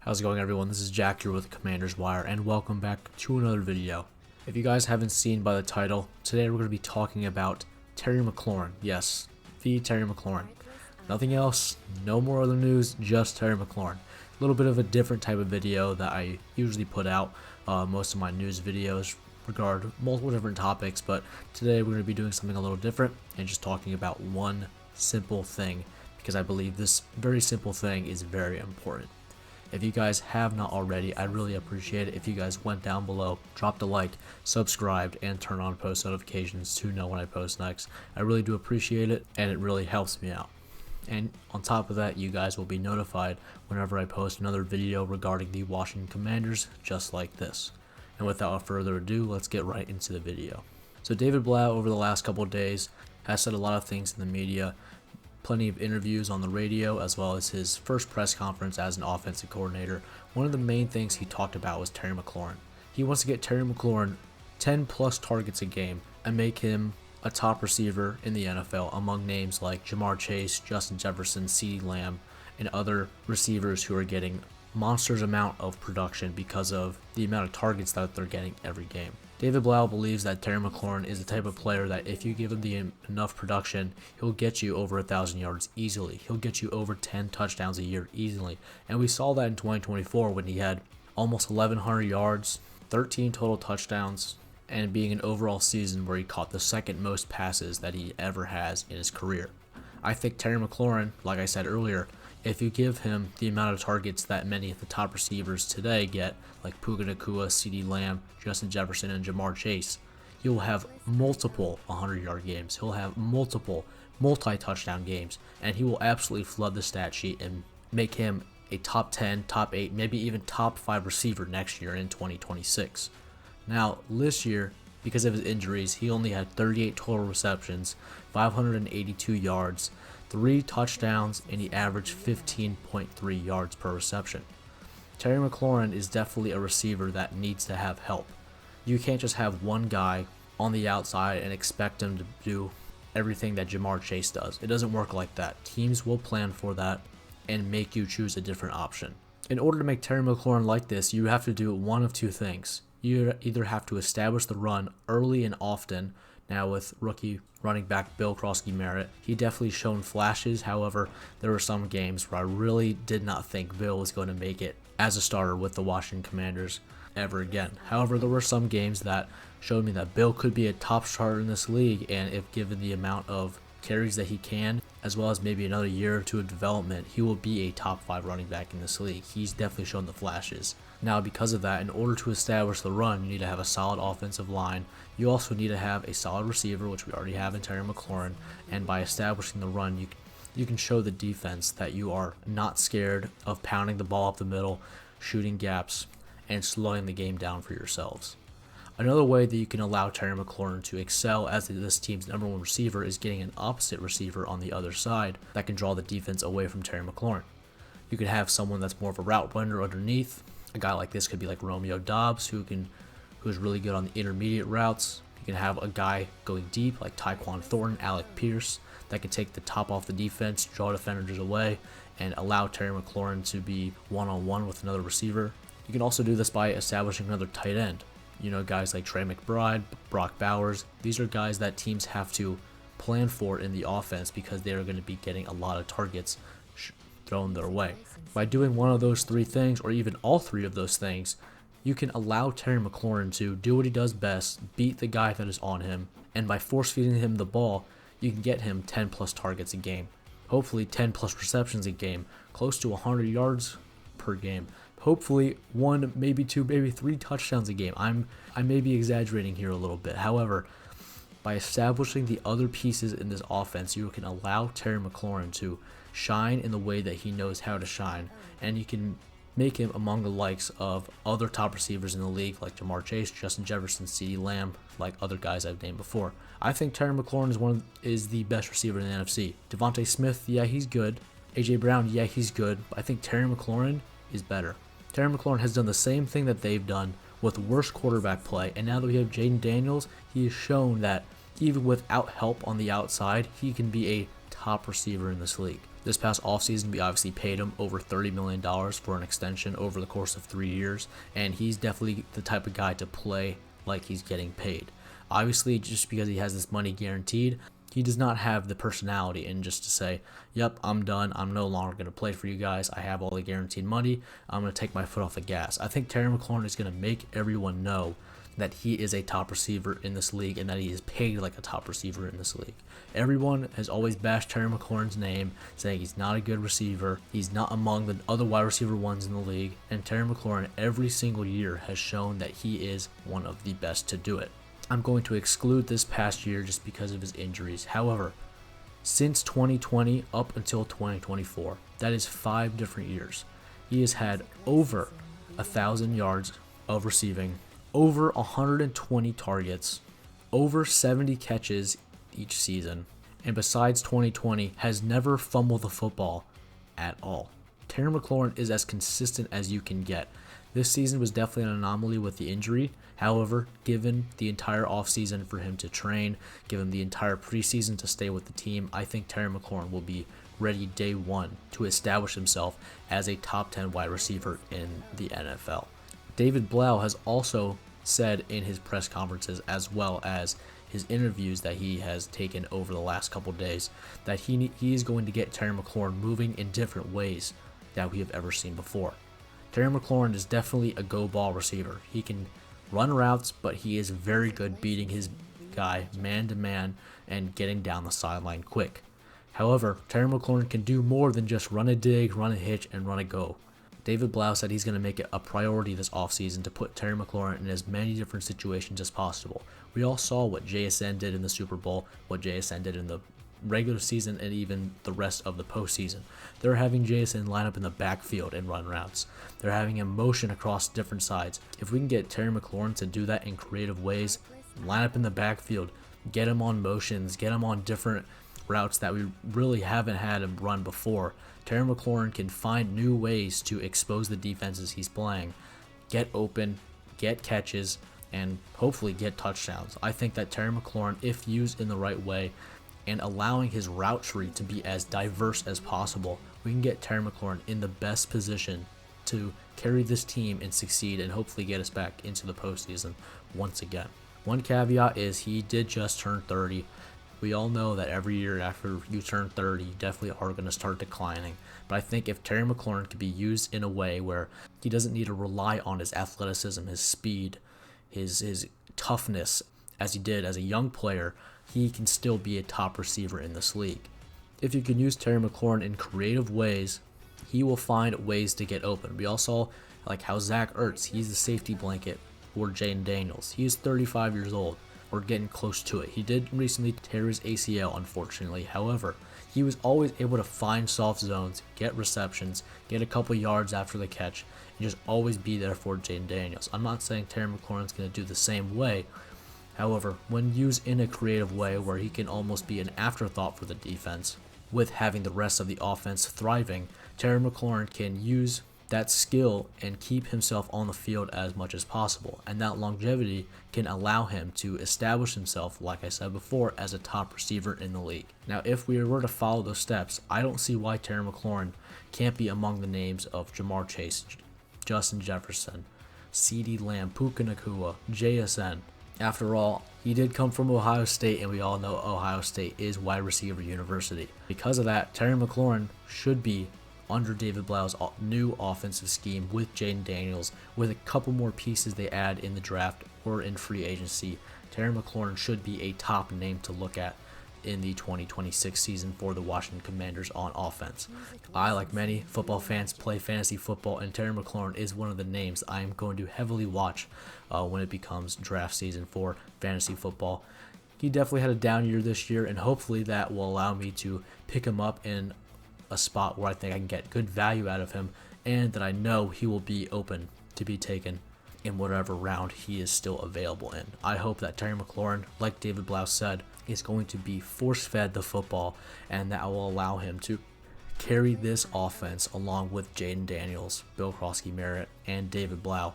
How's it going, everyone? This is Jack here with Commander's Wire, and welcome back to another video. If you guys haven't seen by the title, today we're going to be talking about Terry Mclaurin. Yes, the Terry Mclaurin. Nothing else, no more other news, just Terry Mclaurin. A little bit of a different type of video that I usually put out. Most of my news videos regard multiple different topics, but today we're going to be doing something a little different and just talking about one simple thing, because I believe this very simple thing is very important. If you guys have not already, I'd really appreciate it if you guys went down below, dropped a like, subscribed, and turned on post notifications to know when I post next. I really do appreciate it, and it really helps me out. And on top of that, you guys will be notified whenever I post another video regarding the Washington Commanders, just like this. And without further ado, let's get right into the video. So David Blau, over the last couple of days, has said a lot of things in the media. Plenty of interviews on the radio, as well as his first press conference as an offensive coordinator. One of the main things he talked about was Terry Mclaurin. He wants to get Terry Mclaurin 10 plus targets a game and make him a top receiver in the NFL among names like Jamar Chase, Justin Jefferson, CeeDee Lamb, and other receivers who are getting monsters amount of production because of the amount of targets that they're getting every game. David Blau believes that Terry Mclaurin is the type of player that if you give him enough production, he'll get you over 1,000 yards easily. He'll get you over 10 touchdowns a year easily. And we saw that in 2024 when he had almost 1,100 yards, 13 total touchdowns, and being an overall season where he caught the second most passes that he ever has in his career. I think Terry Mclaurin, like I said earlier, if you give him the amount of targets that many of the top receivers today get, like Puka Nacua, CeeDee Lamb, Justin Jefferson, and Jamar Chase, he'll have multiple 100-yard games. He'll have multiple multi-touchdown games, and he will absolutely flood the stat sheet and make him a top 10, top 8, maybe even top 5 receiver next year in 2026. Now, this year, because of his injuries, he only had 38 total receptions, 582 yards, 3 touchdowns, and he averaged 15.3 yards per reception. Terry Mclaurin is definitely a receiver that needs to have help. You can't just have one guy on the outside and expect him to do everything that Jamar Chase does. It doesn't work like that. Teams will plan for that and make you choose a different option. In order to make Terry Mclaurin like this, you have to do one of two things. You either have to establish the run early and often. Now with rookie running back Bill Krosky-Merritt, he definitely shown flashes. However, there were some games where I really did not think Bill was going to make it as a starter with the Washington Commanders ever again. However, there were some games that showed me that Bill could be a top starter in this league, and if given the amount of carries that he can, as well as maybe another year or two of development, he will be a top 5 running back in this league. He's definitely shown the flashes. Now, because of that, in order to establish the run, you need to have a solid offensive line. You also need to have a solid receiver, which we already have in Terry Mclaurin, and by establishing the run, you can show the defense that you are not scared of pounding the ball up the middle, shooting gaps, and slowing the game down for yourselves. Another way that you can allow Terry Mclaurin to excel as this team's #1 receiver is getting an opposite receiver on the other side that can draw the defense away from Terry Mclaurin. You could have someone that's more of a route runner underneath. A guy like this could be like Romeo Doubs, who's really good on the intermediate routes. You can have a guy going deep like Tyquan Thornton, Alec Pierce, that can take the top off the defense, draw defenders away, and allow Terry Mclaurin to be one-on-one with another receiver. You can also do this by establishing another tight end. You know, guys like Trey McBride, Brock Bowers. These are guys that teams have to plan for in the offense because they are going to be getting a lot of targets thrown their way. By doing one of those 3 things, or even all 3 of those things, you can allow Terry Mclaurin to do what he does best, beat the guy that is on him, and by force feeding him the ball, you can get him 10 plus targets a game. Hopefully 10 plus receptions a game, close to 100 yards per game. Hopefully 1, maybe 2, maybe 3 touchdowns a game. I may be exaggerating here a little bit. However, by establishing the other pieces in this offense, you can allow Terry Mclaurin to shine in the way that he knows how to shine, and you can make him among the likes of other top receivers in the league like Jamar Chase, Justin Jefferson, CeeDee Lamb, like other guys I've named before. I think Terry Mclaurin is the best receiver in the NFC. Devontae Smith, yeah, he's good. AJ Brown, yeah, he's good. But I think Terry Mclaurin is better. Terry Mclaurin has done the same thing that they've done with worse quarterback play, and now that we have Jaden Daniels, he has shown that even without help on the outside, he can be a top receiver in this league. This past offseason, we obviously paid him over $30 million for an extension over the course of 3 years, and he's definitely the type of guy to play like he's getting paid. Obviously, just because he has this money guaranteed, he does not have the personality and just to say, yep, I'm done. I'm no longer going to play for you guys. I have all the guaranteed money. I'm going to take my foot off the gas. I think Terry McLaurin is going to make everyone know that he is a top receiver in this league and that he is paid like a top receiver in this league. Everyone has always bashed Terry McLaurin's name, saying he's not a good receiver. He's not among the other wide receiver ones in the league. And Terry McLaurin every single year has shown that he is one of the best to do it. I'm going to exclude this past year just because of his injuries. However, since 2020 up until 2024, that is 5 different years, he has had over 1,000 yards of receiving, over 120 targets, over 70 catches each season, and besides 2020, has never fumbled the football at all. Terry McLaurin is as consistent as you can get. This season was definitely an anomaly with the injury. However, given the entire offseason for him to train, given the entire preseason to stay with the team, I think Terry McLaurin will be ready day one to establish himself as a top 10 wide receiver in the NFL. David Blau has also said in his press conferences as well as his interviews that he has taken over the last couple days that he is going to get Terry McLaurin moving in different ways that we have ever seen before. Terry McLaurin is definitely a go ball receiver. He can run routes, but he is very good beating his guy man to man and getting down the sideline quick. However, Terry McLaurin can do more than just run a dig, run a hitch, and run a go. David Blau said he's going to make it a priority this offseason to put Terry McLaurin in as many different situations as possible. We all saw what JSN did in the Super Bowl, what JSN did in the regular season, and even the rest of the postseason. They're having JSN line up in the backfield and run routes. They're having him motion across different sides. If we can get Terry McLaurin to do that in creative ways, line up in the backfield, get him on motions, get him on different routes that we really haven't had him run before, Terry McLaurin can find new ways to expose the defenses he's playing, get open, get catches, and hopefully get touchdowns. I think that Terry McLaurin, if used in the right way, and allowing his route tree to be as diverse as possible, we can get Terry McLaurin in the best position to carry this team and succeed and hopefully get us back into the postseason once again. One caveat is he did just turn 30. We all know that every year after you turn 30, you definitely are going to start declining. But I think if Terry McLaurin could be used in a way where he doesn't need to rely on his athleticism, his speed, his toughness, as he did as a young player, he can still be a top receiver in this league. If you can use Terry McLaurin in creative ways, he will find ways to get open. We all saw like how Zach Ertz, he's the safety blanket for Jaden Daniels. He is 35 years old, or getting close to it. He did recently tear his ACL, unfortunately. However, he was always able to find soft zones, get receptions, get a couple yards after the catch, and just always be there for Jaden Daniels. I'm not saying Terry McLaurin's going to do the same way. However, when used in a creative way where he can almost be an afterthought for the defense, with having the rest of the offense thriving, Terry McLaurin can use that skill and keep himself on the field as much as possible. And that longevity can allow him to establish himself, like I said before, as a top receiver in the league. Now, if we were to follow those steps, I don't see why Terry McLaurin can't be among the names of Jamar Chase, Justin Jefferson, CeeDee Lamb, Puka Nacua, JSN. After all, he did come from Ohio State, and we all know Ohio State is wide receiver university. Because of that, Terry McLaurin should be under David Blau's new offensive scheme with Jaden Daniels, with a couple more pieces they add in the draft or in free agency. Terry McLaurin should be a top name to look at in the 2026 season for the Washington Commanders on offense. I, like many football fans, play fantasy football, and Terry McLaurin is one of the names I am going to heavily watch when it becomes draft season for fantasy football. He definitely had a down year this year, and hopefully that will allow me to pick him up in a spot where I think I can get good value out of him, and that I know he will be open to be taken in whatever round he is still available in. I hope that Terry McLaurin, like David Blau said, is going to be force-fed the football, and that will allow him to carry this offense along with Jaden Daniels, Bill Krosky-Merritt, and David Blau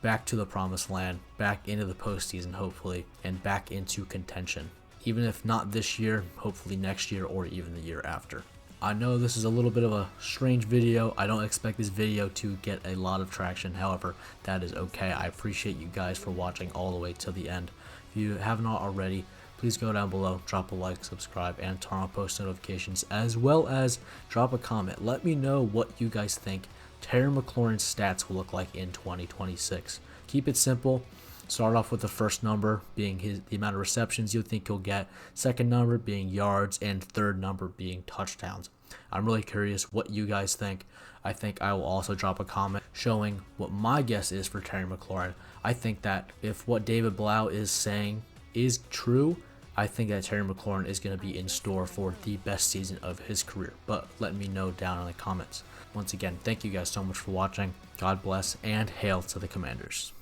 back to the promised land, back into the postseason hopefully, and back into contention. Even if not this year, hopefully next year or even the year after. I know this is a little bit of a strange video. I don't expect this video to get a lot of traction. However, that is okay. I appreciate you guys for watching all the way to the end. If you have not already, please go down below, drop a like, subscribe, and turn on post notifications, as well as drop a comment. Let me know what you guys think Terry McLaurin's stats will look like in 2026. Keep it simple. Start off with the first number being the amount of receptions you think he'll get, second number being yards, and third number being touchdowns. I'm really curious what you guys think. I think I will also drop a comment showing what my guess is for Terry McLaurin. I think that if what David Blau is saying is true, I think that Terry McLaurin is going to be in store for the best season of his career. But let me know down in the comments. Once again, thank you guys so much for watching. God bless, and hail to the Commanders.